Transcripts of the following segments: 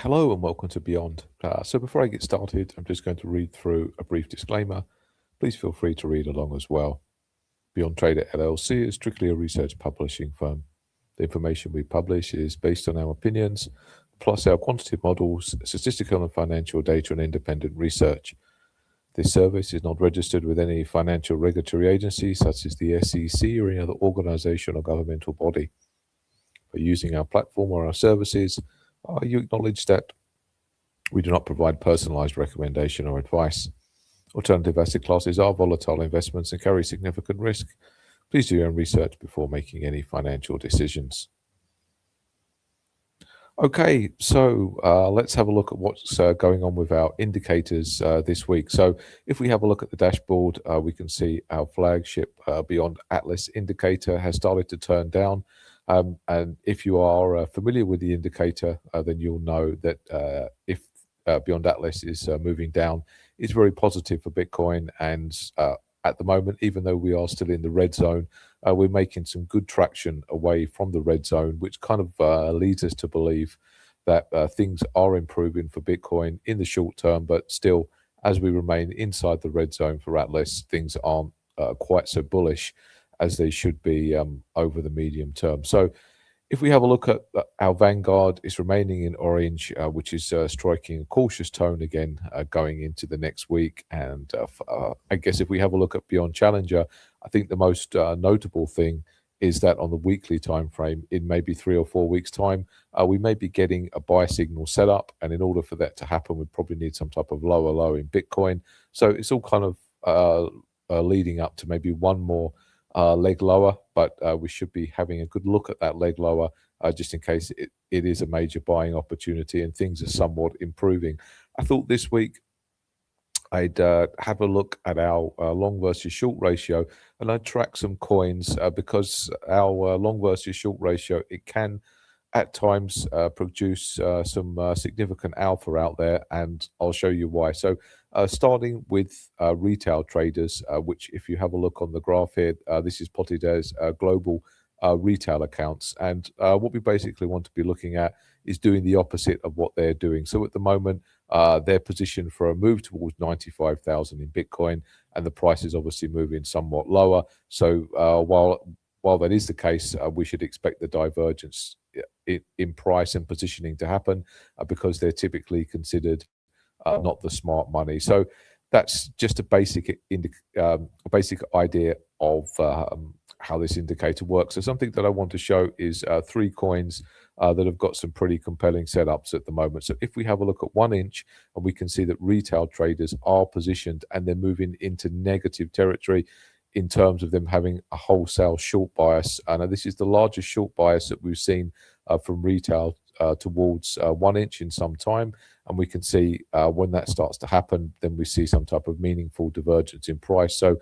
Hello and welcome to Beyond. So before I get started, I'm just going to read through a brief disclaimer. Please feel free to read along as well. Beyond Trader LLC is strictly a research publishing firm. The information we publish is based on our opinions, plus our quantitative models, statistical and financial data, and independent research. This service is not registered with any financial regulatory agency such as the SEC or any other organization or governmental body. By using our platform or our services, you acknowledge that we do not provide personalized recommendation or advice. Alternative asset classes are volatile investments and carry significant risk. Please do your own research before making any financial decisions. Okay, so let's have a look at what's going on with our indicators this week. So if we have a look at the dashboard, we can see our flagship Biyond Atlas indicator has started to turn down. And if you are familiar with the indicator, then you'll know that if Biyond Atlas is moving down, it's very positive for Bitcoin. And at the moment, even though we are still in the red zone, we're making some good traction away from the red zone, which kind of leads us to believe that things are improving for Bitcoin in the short term. But still, as we remain inside the red zone for Atlas, things aren't quite so bullish as they should be over the medium term. So if we have a look at our Vanguard, it's remaining in orange, which is striking a cautious tone again going into the next week. And I guess if we have a look at Biyond Challenger, I think the most notable thing is that on the weekly time frame, in maybe 3 or 4 weeks' time, we may be getting a buy signal set up. And in order for that to happen, we probably need some type of lower low in Bitcoin. So it's all kind of leading up to maybe one more leg lower, but we should be having a good look at that leg lower just in case it is a major buying opportunity and things are somewhat improving. I thought this week I'd have a look at our long versus short ratio, and I'd track some coins because our long versus short ratio, it can at times produce some significant alpha out there, and I'll show you why. So starting with retail traders, which if you have a look on the graph here, this is plotted as global retail accounts. And what we basically want to be looking at is doing the opposite of what they're doing. So at the moment, they're positioned for a move towards 95,000 in Bitcoin, and the price is obviously moving somewhat lower. So while that is the case, we should expect the divergence in price and positioning to happen because they're typically considered not the smart money. So that's just a basic idea of how this indicator works. So something that I want to show is 3 coins that have got some pretty compelling setups at the moment. So if we have a look at 1 inch, and we can see that retail traders are positioned and they're moving into negative territory in terms of them having a wholesale short bias. And this is the largest short bias that we've seen from retail towards 1 inch in some time. And we can see when that starts to happen, then we see some type of meaningful divergence in price. So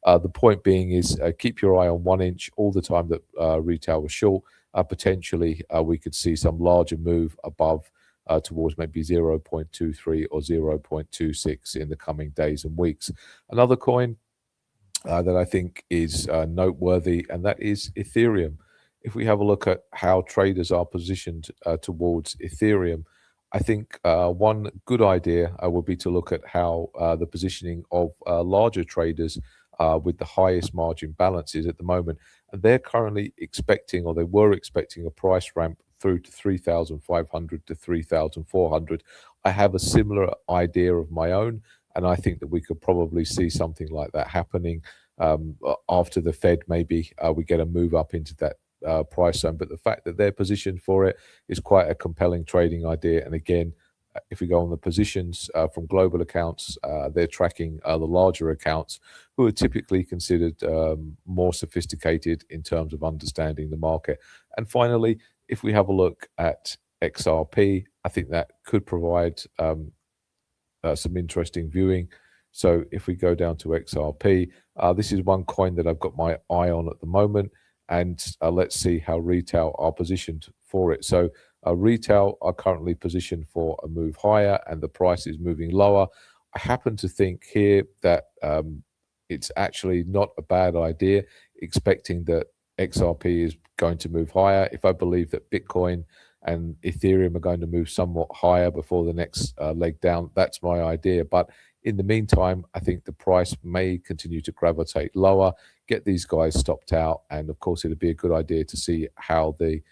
the point being is keep your eye on 1 inch all the time that retail was short. Potentially, we could see some larger move above towards maybe 0.23 or 0.26 in the coming days and weeks. Another coin that I think is noteworthy, and that is Ethereum. If we have a look at how traders are positioned towards Ethereum, I think one good idea would be to look at how the positioning of larger traders with the highest margin balances at the moment. And they're currently expecting, or they were expecting, a price ramp through to 3,500 to 3,400. I have a similar idea of my own, and I think that we could probably see something like that happening after the Fed. Maybe we get a move up into that price zone. But the fact that they're positioned for it is quite a compelling trading idea. And again, if we go on the positions from global accounts, they're tracking the larger accounts who are typically considered more sophisticated in terms of understanding the market. And finally, if we have a look at XRP, I think that could provide some interesting viewing. So if we go down to XRP, this is one coin that I've got my eye on at the moment. And let's see how retail are positioned for it. So retail are currently positioned for a move higher, and the price is moving lower. I happen to think here that it's actually not a bad idea, expecting that XRP is going to move higher. If I believe that Bitcoin and Ethereum are going to move somewhat higher before the next leg down. That's my idea. But in the meantime, I think the price may continue to gravitate lower, get these guys stopped out, and of course, it'd be a good idea to see how the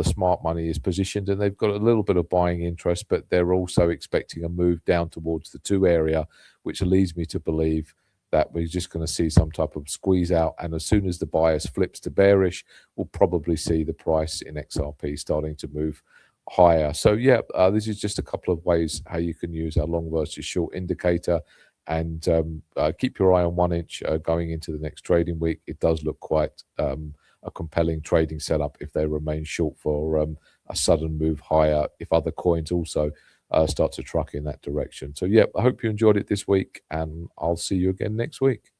smart money is positioned, and they've got a little bit of buying interest, but they're also expecting a move down towards the 2 area, which leads me to believe that we're just going to see some type of squeeze out, and as soon as the bias flips to bearish, we'll probably see the price in XRP starting to move higher. So yeah, this is just a couple of ways how you can use our long versus short indicator, and keep your eye on 1 inch going into the next trading week. It does look quite a compelling trading setup if they remain short for a sudden move higher, if other coins also start to truck in that direction. So yeah, I hope you enjoyed it this week, and I'll see you again next week.